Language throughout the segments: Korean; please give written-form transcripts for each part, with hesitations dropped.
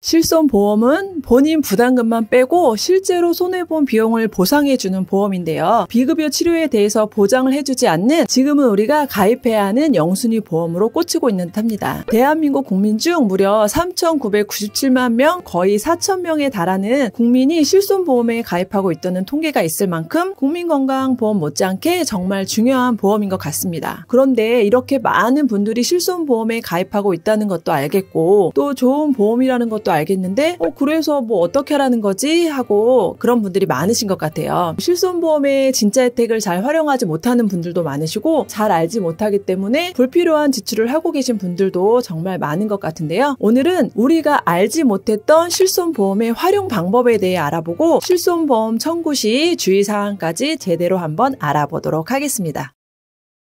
실손보험은 본인 부담금만 빼고 실제로 손해본 비용을 보상해주는 보험인데요. 비급여 치료에 대해서 보장을 해주지 않는 지금은 우리가 가입해야 하는 영순위 보험으로 꽂히고 있는 듯합니다. 대한민국 국민 중 무려 3,997만 명, 거의 4,000명에 달하는 국민이 실손보험에 가입하고 있다는 통계가 있을 만큼 국민건강보험 못지않게 정말 중요한 보험인 것 같습니다. 그런데 이렇게 많은 분들이 실손보험에 가입하고 있다는 것도 알겠고 또 좋은 보험이라는 것도 알겠는데 그래서 뭐 어떻게 하라는 거지? 하고 그런 분들이 많으신 것 같아요. 실손보험의 진짜 혜택을 잘 활용하지 못하는 분들도 많으시고 잘 알지 못하기 때문에 불필요한 지출을 하고 계신 분들도 정말 많은 것 같은데요. 오늘은 우리가 알지 못했던 실손보험의 활용 방법에 대해 알아보고 실손보험 청구 시 주의사항까지 제대로 한번 알아보도록 하겠습니다.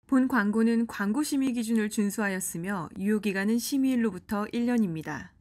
본 광고는 광고심의 기준을 준수하였으며 유효기간은 심의일로부터 1년입니다.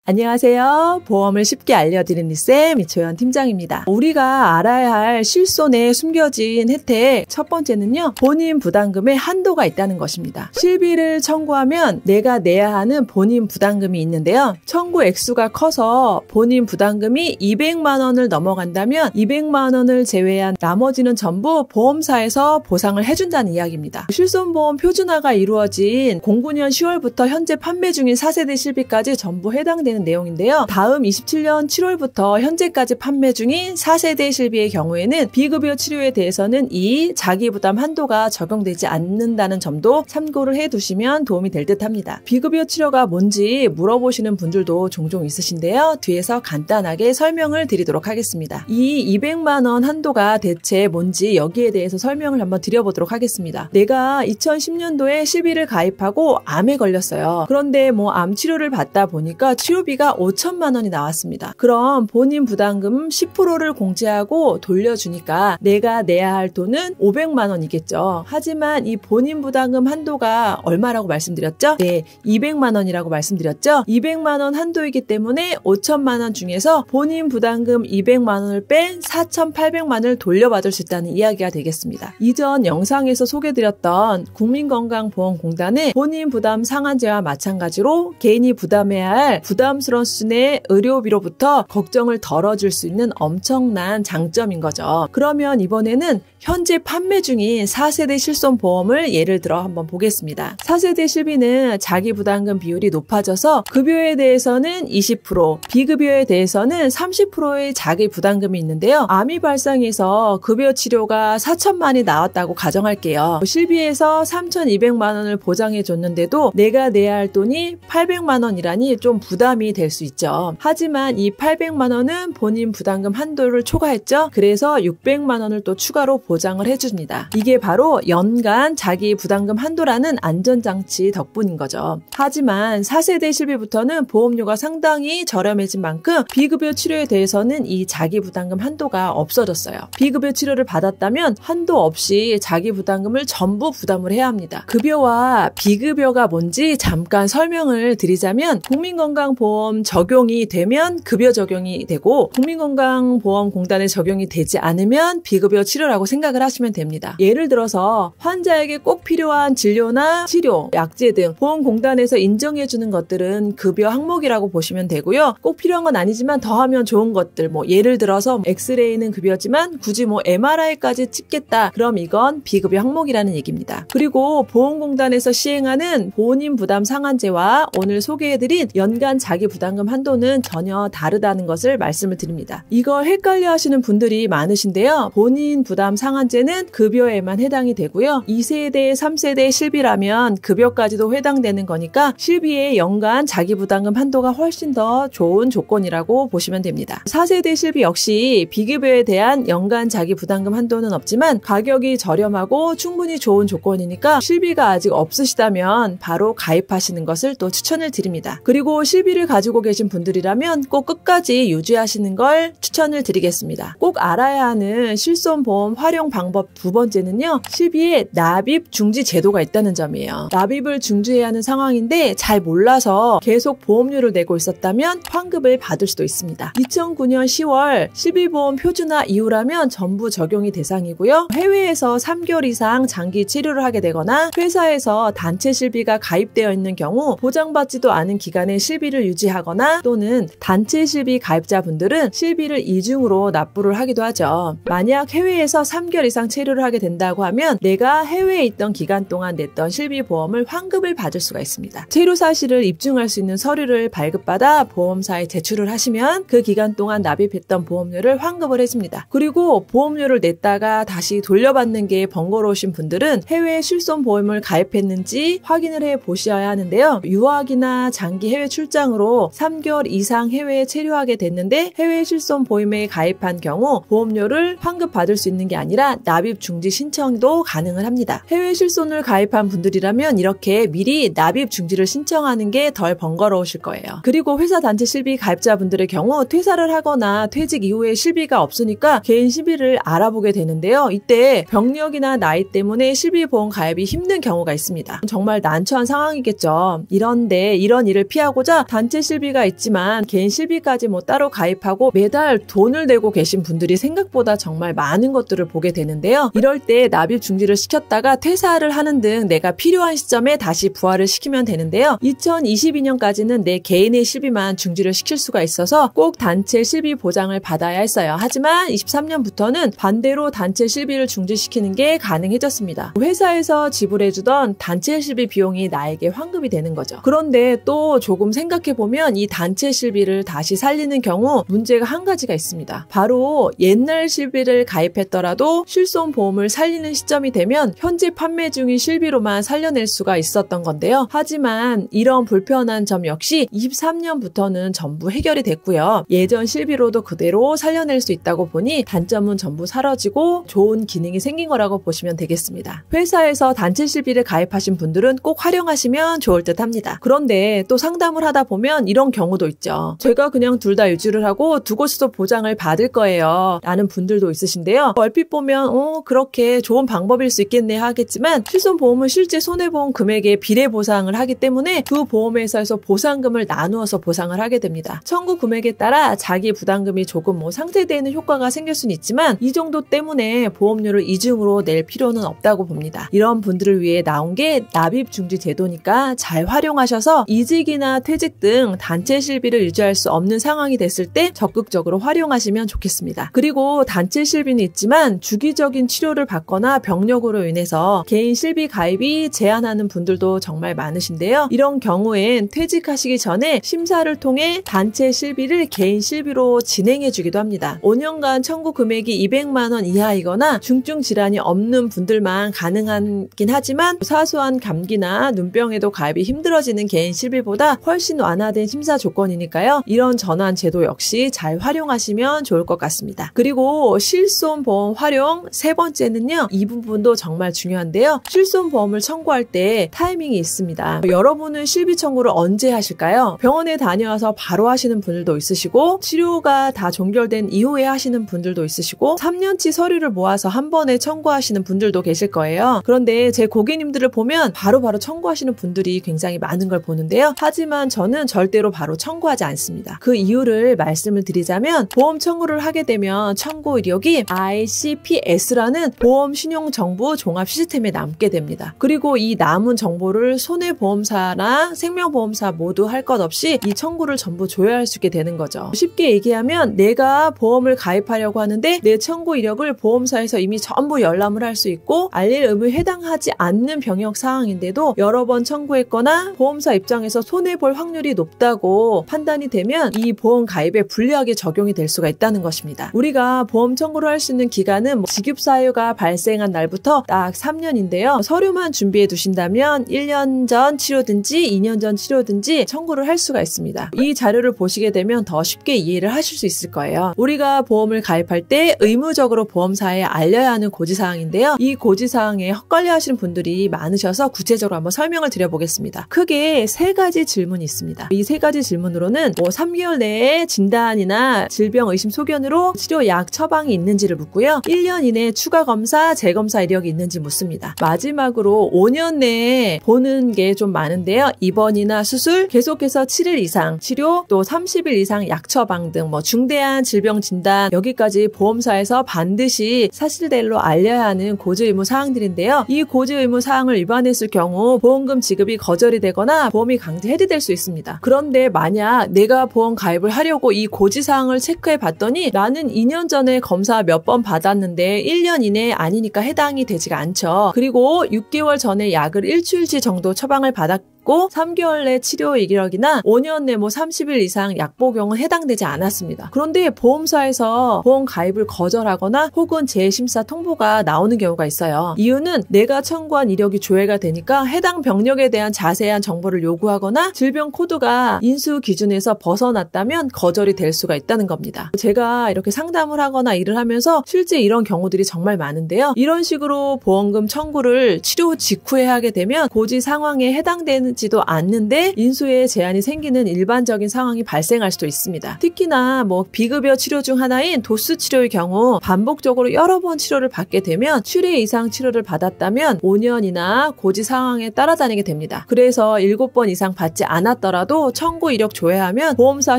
안녕하세요. 보험을 쉽게 알려드리는 쌤 이초연 팀장입니다. 우리가 알아야 할 실손에 숨겨진 혜택 첫 번째는요. 본인 부담금에 한도가 있다는 것입니다. 실비를 청구하면 내가 내야 하는 본인 부담금이 있는데요. 청구 액수가 커서 본인 부담금이 200만 원을 넘어간다면 200만 원을 제외한 나머지는 전부 보험사에서 보상을 해준다는 이야기입니다. 실손보험 표준화가 이루어진 09년 10월부터 현재 판매 중인 4세대 실비까지 전부 해당되는 내용인데요. 다음 27년 7월부터 현재까지 판매 중인 4세대 실비의 경우에는 비급여 치료에 대해서는 이 자기부담 한도가 적용되지 않는다는 점도 참고를 해두시면 도움이 될 듯합니다. 비급여 치료가 뭔지 물어보시는 분들도 종종 있으신데요. 뒤에서 간단하게 설명을 드리도록 하겠습니다. 이 200만 원 한도가 대체 뭔지 여기에 대해서 설명을 한번 드려보도록 하겠습니다. 내가 2010년도에 실비를 가입하고 암에 걸렸어요. 그런데 암 치료를 받다 보니까 치료비가 5천만 원이 나왔습니다. 그럼 본인 부담금 10%를 공제하고 돌려주니까 내가 내야 할 돈은 500만 원이겠죠. 하지만 이 본인 부담금 한도가 얼마라고 말씀드렸죠? 네, 200만 원이라고 말씀드렸죠? 200만 원 한도이기 때문에 5천만 원 중에서 본인 부담금 200만 원을 뺀 4,800만 원을 돌려받을 수 있다는 이야기가 되겠습니다. 이전 영상에서 소개드렸던 국민건강보험공단의 본인 부담 상한제와 마찬가지로 개인이 부담해야 할 부담스러운 수준의 의료비로부터 걱정을 덜어줄 수 있는 엄청난 장점인 거죠. 그러면 이번에는 현재 판매 중인 4세대 실손보험을 예를 들어 한번 보겠습니다. 4세대 실비는 자기 부담금 비율이 높아져서 급여에 대해서는 20%, 비급여에 대해서는 30%의 자기 부담금이 있는데요. 암이 발생해서 급여 치료가 4천만이 나왔다고 가정할게요. 실비에서 3,200만 원을 보장해 줬는데도 내가 내야 할 돈이 800만 원이라니 좀 부담이 될 수 있죠. 하지만 이 800만 원은 본인 부담금 한도를 초과했죠. 그래서 600만 원을 또 추가로 보장을 해줍니다. 이게 바로 연간 자기 부담금 한도라는 안전장치 덕분인 거죠. 하지만 4세대 실비부터는 보험료가 상당히 저렴해진 만큼 비급여 치료에 대해서는 이 자기 부담금 한도가 없어졌어요. 비급여 치료를 받았다면 한도 없이 자기 부담금을 전부 부담을 해야 합니다. 급여와 비급여가 뭔지 잠깐 설명을 드리자면 국민건강보험 적용이 되면 급여 적용이 되고 국민건강보험공단에 적용이 되지 않으면 비급여 치료라고 생각을 하시면 됩니다. 예를 들어서 환자에게 꼭 필요한 진료나 치료, 약제 등 보험공단에서 인정해주는 것들은 급여 항목이라고 보시면 되고요. 꼭 필요한 건 아니지만 더하면 좋은 것들, 예를 들어서 엑스레이는 급여지만 굳이 MRI까지 찍겠다. 그럼 이건 비급여 항목이라는 얘기입니다. 그리고 보험공단에서 시행하는 본인 부담 상한제와 오늘 소개해드린 연간 자기 부담금 한도는 전혀 다르다는 것을 말씀을 드립니다. 이걸 헷갈려 하시는 분들이 많으신데요. 본인 부담 상한제는 급여에만 해당이 되고요. 2세대, 3세대 실비라면 급여까지도 해당되는 거니까 실비의 연간 자기 부담금 한도가 훨씬 더 좋은 조건이라고 보시면 됩니다. 4세대 실비 역시 비급여에 대한 연간 자기 부담금 한도는 없지만 가격이 저렴하고 충분히 좋은 조건이니까 실비가 아직 없으시다면 바로 가입하시는 것을 또 추천을 드립니다. 그리고 실비를 보험을 가지고 계신 분들이라면 꼭 끝까지 유지하시는 걸 추천을 드리겠습니다. 꼭 알아야 하는 실손보험 활용 방법 두 번째는요, 실비에 납입 중지 제도가 있다는 점이에요. 납입을 중지해야 하는 상황인데 잘 몰라서 계속 보험료를 내고 있었다면 환급을 받을 수도 있습니다. 2009년 10월 실비보험 표준화 이후라면 전부 적용이 대상이고요. 해외에서 3개월 이상 장기 치료를 하게 되거나 회사에서 단체 실비가 가입되어 있는 경우 보장받지도 않은 기간에 실비를 유지하거나 또는 단체 실비 가입자분들은 실비를 이중으로 납부를 하기도 하죠. 만약 해외에서 3개월 이상 체류를 하게 된다고 하면 내가 해외에 있던 기간 동안 냈던 실비보험을 환급을 받을 수가 있습니다. 체류 사실을 입증할 수 있는 서류를 발급받아 보험사에 제출을 하시면 그 기간 동안 납입했던 보험료를 환급을 해줍니다. 그리고 보험료를 냈다가 다시 돌려받는 게 번거로우신 분들은 해외 실손보험을 가입했는지 확인을 해 보셔야 하는데요. 유학이나 장기 해외 출장으로 3개월 이상 해외에 체류하게 됐는데 해외 실손보험에 가입한 경우 보험료를 환급받을 수 있는 게 아니라 납입 중지 신청도 가능을 합니다. 해외 실손을 가입한 분들이라면 이렇게 미리 납입 중지를 신청하는 게 덜 번거로우실 거예요. 그리고 회사 단체 실비 가입자분들의 경우 퇴사를 하거나 퇴직 이후에 실비가 없으니까 개인 실비를 알아보게 되는데요. 이때 병력이나 나이 때문에 실비보험 가입이 힘든 경우가 있습니다. 정말 난처한 상황이겠죠. 이런데 이런 일을 피하고자 단체 실비가 있지만 개인 실비까지 따로 가입하고 매달 돈을 내고 계신 분들이 생각보다 정말 많은 것들을 보게 되는데요. 이럴 때 납입 중지를 시켰다가 퇴사를 하는 등 내가 필요한 시점에 다시 부활을 시키면 되는데요. 2022년까지는 내 개인의 실비만 중지를 시킬 수가 있어서 꼭 단체 실비 보장을 받아야 했어요. 하지만 23년부터는 반대로 단체 실비를 중지시키는 게 가능해졌습니다. 회사에서 지불해주던 단체 실비 비용이 나에게 환급이 되는 거죠. 그런데 또 조금 생각해보면 이 단체 실비를 다시 살리는 경우 문제가 한 가지가 있습니다. 바로 옛날 실비를 가입했더라도 실손보험을 살리는 시점이 되면 현재 판매 중인 실비로만 살려낼 수가 있었던 건데요. 하지만 이런 불편한 점 역시 23년부터는 전부 해결이 됐고요. 예전 실비로도 그대로 살려낼 수 있다고 보니 단점은 전부 사라지고 좋은 기능이 생긴 거라고 보시면 되겠습니다. 회사에서 단체 실비를 가입하신 분들은 꼭 활용하시면 좋을 듯 합니다. 그런데 또 상담을 하다 보면 이런 경우도 있죠. 제가 그냥 둘 다 유지를 하고 두 곳에서 보장을 받을 거예요 라는 분들도 있으신데요. 얼핏 보면 그렇게 좋은 방법일 수 있겠네 하겠지만 실손보험은 실제 손해보험 금액의 비례 보상을 하기 때문에 두 보험회사에서 보상금을 나누어서 보상을 하게 됩니다. 청구 금액에 따라 자기 부담금이 조금 상쇄되는 효과가 생길 수는 있지만 이 정도 때문에 보험료를 이중으로 낼 필요는 없다고 봅니다. 이런 분들을 위해 나온 게 납입 중지 제도니까 잘 활용하셔서 이직이나 퇴직 등 단체 실비를 유지할 수 없는 상황이 됐을 때 적극적으로 활용하시면 좋겠습니다. 그리고 단체 실비는 있지만 주기적인 치료를 받거나 병력으로 인해서 개인 실비 가입이 제한하는 분들도 정말 많으신데요. 이런 경우엔 퇴직하시기 전에 심사를 통해 단체 실비를 개인 실비로 진행해 주기도 합니다. 5년간 청구 금액이 200만 원 이하이거나 중증 질환이 없는 분들만 가능하긴 하지만 사소한 감기나 눈병에도 가입이 힘들어지는 개인 실비보다 훨씬 완화된 심사 조건이니까요. 이런 전환 제도 역시 잘 활용하시면 좋을 것 같습니다. 그리고 실손보험 활용 세 번째는요. 이 부분도 정말 중요한데요. 실손보험을 청구할 때 타이밍이 있습니다. 여러분은 실비 청구를 언제 하실까요? 병원에 다녀와서 바로 하시는 분들도 있으시고 치료가 다 종결된 이후에 하시는 분들도 있으시고 3년치 서류를 모아서 한 번에 청구하시는 분들도 계실 거예요. 그런데 제 고객님들을 보면 바로바로 청구하시는 분들이 굉장히 많은 걸 보는데요. 하지만 저는 절대로 바로 청구하지 않습니다. 그 이유를 말씀을 드리자면 보험 청구를 하게 되면 청구 이력이 ICPS라는 보험 신용정보 종합 시스템에 남게 됩니다. 그리고 이 남은 정보를 손해보험사나 생명보험사 모두 할 것 없이 이 청구를 전부 조회할 수 있게 되는 거죠. 쉽게 얘기하면 내가 보험을 가입하려고 하는데 내 청구 이력을 보험사에서 이미 전부 열람을 할 수 있고 알릴 의무에 해당하지 않는 병역 사항인데도 여러 번 청구했거나 보험사 입장에서 손해볼 확률이 높다고 판단이 되면 이 보험 가입에 불리하게 적용이 될 수가 있다는 것입니다. 우리가 보험 청구를 할 수 있는 기간은 직업 사유가 발생한 날부터 딱 3년인데요. 서류만 준비해 두신다면 1년 전 치료든지 2년 전 치료든지 청구를 할 수가 있습니다. 이 자료를 보시게 되면 더 쉽게 이해를 하실 수 있을 거예요. 우리가 보험을 가입할 때 의무적으로 보험사에 알려야 하는 고지사항인데요. 이 고지사항에 헛갈려 하시는 분들이 많으셔서 구체적으로 한번 설명을 드려보겠습니다. 크게 세 가지 질문이 있습니다. 이 3가지 질문으로는 3개월 내에 진단이나 질병 의심 소견으로 치료약 처방이 있는지를 묻고요. 1년 이내 추가 검사, 재검사 이력이 있는지 묻습니다. 마지막으로 5년 내에 보는 게 좀 많은데요. 입원이나 수술, 계속해서 7일 이상 치료, 또 30일 이상 약 처방 등 중대한 질병 진단, 여기까지 보험사에서 반드시 사실대로 알려야 하는 고지 의무 사항들인데요. 이 고지 의무 사항을 위반했을 경우 보험금 지급이 거절이 되거나 보험이 강제 해지될 수 있습니다. 그런데 만약 내가 보험 가입을 하려고 이 고지 사항을 체크해 봤더니 나는 2년 전에 검사 몇 번 받았는데 1년 이내에 아니니까 해당이 되지가 않죠. 그리고 6개월 전에 약을 일주일치 정도 처방을 받았고 3개월 내 치료 이력이나 5년 내 30일 이상 약 복용은 해당되지 않았습니다. 그런데 보험사에서 보험 가입을 거절하거나 혹은 재심사 통보가 나오는 경우가 있어요. 이유는 내가 청구한 이력이 조회가 되니까 해당 병력에 대한 자세한 정보를 요구하거나 질병 코드가 인수 기준에서 벗어났다면 거절이 될 수가 있다는 겁니다. 제가 이렇게 상담을 하거나 일을 하면서 실제 이런 경우들이 정말 많은데요. 이런 식으로 보험금 청구를 치료 직후에 하게 되면 고지 상황에 해당되지도 않는데 인수에 제한이 생기는 일반적인 상황이 발생할 수도 있습니다. 특히나 비급여 치료 중 하나인 도수 치료의 경우 반복적으로 여러 번 치료를 받게 되면 7회 이상 치료를 받았다면 5년이나 고지 상황에 따라다니게 됩니다. 그래서 7번 이상 받지 않았더라도 청구 이력 조회하면 보험사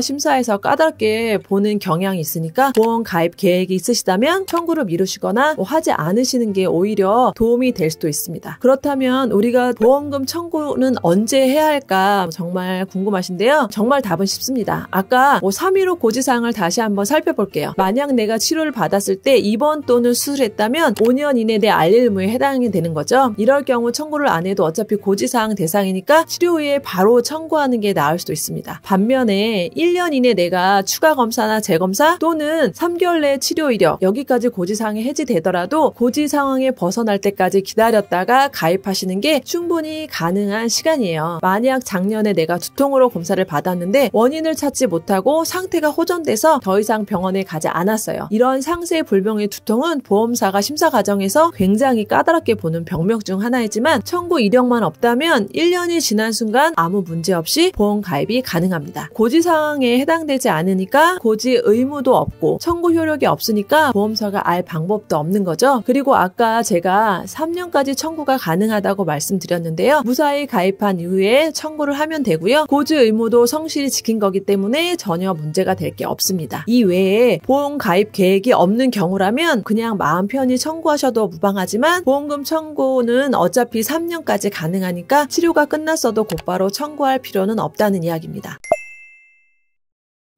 심사에서 까다롭게 보는 경향이 있으니까 보험 가입 계획이 있으시다면 청구를 미루시거나 하지 않으시는 게 오히려 도움이 될 수도 있습니다. 그렇다면 우리가 보험금 청구는 언제 해야 할까 정말 궁금하신데요. 정말 답은 쉽습니다. 아까 3일 후 고지사항을 다시 한번 살펴볼게요. 만약 내가 치료를 받았을 때 입원 또는 수술했다면 5년 이내 내 알릴 의무에 해당이 되는 거죠. 이럴 경우 청구를 안 해도 어차피 고지사항 대상이니까 치료 후에 바로 청구하는 게 나을 수도 있습니다. 반면에 1년 이내 내가 추가 검사나 재검사 또는 3개월 내 치료 이력 여기까지 고지사항이 해지되더라도 고지 상황에 벗어날 때까지 기다렸다가 가입하시는 게 충분히 가능한 시간이에요. 만약 작년에 내가 두통으로 검사를 받았는데 원인을 찾지 못하고 상태가 호전돼서 더 이상 병원에 가지 않았어요. 이런 상세 불명의 두통은 보험사가 심사 과정에서 굉장히 까다롭게 보는 병명 중 하나이지만 청구 이력만 없다면 1년이 지난 순간 아무 문제 없이 보험 가입이 가능합니다. 고지 상황에 해당되지 않으니까 고지 의무도 없고 청구 효력이 없으니까 보험사가 알 방법도 없는 거죠. 그리고 아까 제가 3년까지 청구가 가능하다고 말씀드렸는데요. 무사히 가입한 이후에 청구를 하면 되고요. 고지 의무도 성실히 지킨 거기 때문에 전혀 문제가 될 게 없습니다. 이 외에 보험 가입 계획이 없는 경우라면 그냥 마음 편히 청구하셔도 무방하지만 보험금 청구는 어차피 3년까지 가능하니까 치료가 끝났어도 곧바로 청구할 필요는 없다는 이야기입니다.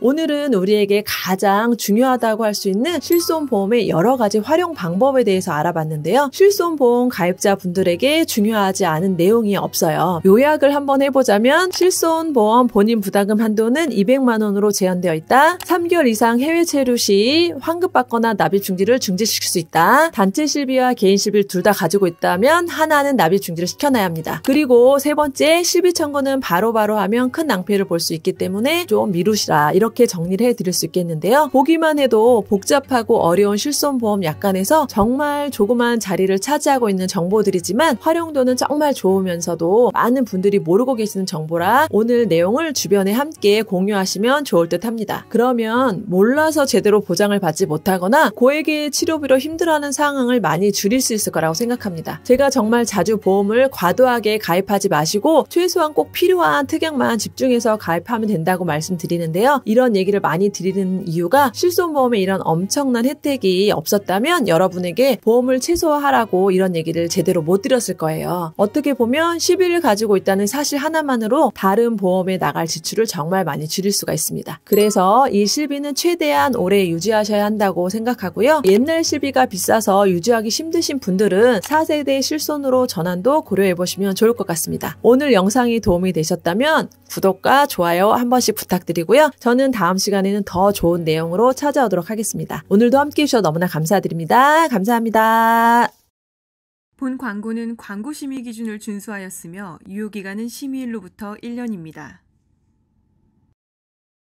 오늘은 우리에게 가장 중요하다고 할 수 있는 실손보험의 여러 가지 활용 방법에 대해서 알아봤는데요. 실손보험 가입자분들에게 중요하지 않은 내용이 없어요. 요약을 한번 해보자면 실손보험 본인 부담금 한도는 200만 원으로 제한되어 있다. 3개월 이상 해외 체류 시 환급받거나 납입 중지를 중지시킬 수 있다. 단체 실비와 개인 실비를 둘 다 가지고 있다면 하나는 납입 중지를 시켜놔야 합니다. 그리고 세 번째, 실비 청구는 바로바로 하면 큰 낭패를 볼 수 있기 때문에 좀 미루시라. 이렇게 정리를 해드릴 수 있겠는데요. 보기만 해도 복잡하고 어려운 실손보험 약관에서 정말 조그만 자리를 차지하고 있는 정보들이지만 활용도는 정말 좋으면서도 많은 분들이 모르고 계시는 정보라 오늘 내용을 주변에 함께 공유하시면 좋을 듯 합니다. 그러면 몰라서 제대로 보장을 받지 못하거나 고액의 치료비로 힘들어하는 상황을 많이 줄일 수 있을 거라고 생각합니다. 제가 정말 자주 보험을 과도하게 가입하지 마시고 최소한 꼭 필요한 특약만 집중해서 가입하면 된다고 말씀드리는데요. 이런 얘기를 많이 드리는 이유가 실손보험에 이런 엄청난 혜택이 없었다면 여러분에게 보험을 최소화하라고 이런 얘기를 제대로 못 드렸을 거예요. 어떻게 보면 실비를 가지고 있다는 사실 하나만으로 다른 보험에 나갈 지출을 정말 많이 줄일 수가 있습니다. 그래서 이 실비는 최대한 오래 유지하셔야 한다고 생각하고요. 옛날 실비가 비싸서 유지하기 힘드신 분들은 4세대 실손으로 전환도 고려해보시면 좋을 것 같습니다. 오늘 영상이 도움이 되셨다면 구독과 좋아요 한 번씩 부탁드리고요. 저는 다음 시간에는 더 좋은 내용으로 찾아오도록 하겠습니다. 오늘도 함께해 주셔서 너무나 감사드립니다. 감사합니다. 본 광고는 광고 심의 기준을 준수하였으며 유효기간은 심의일로부터 1년입니다.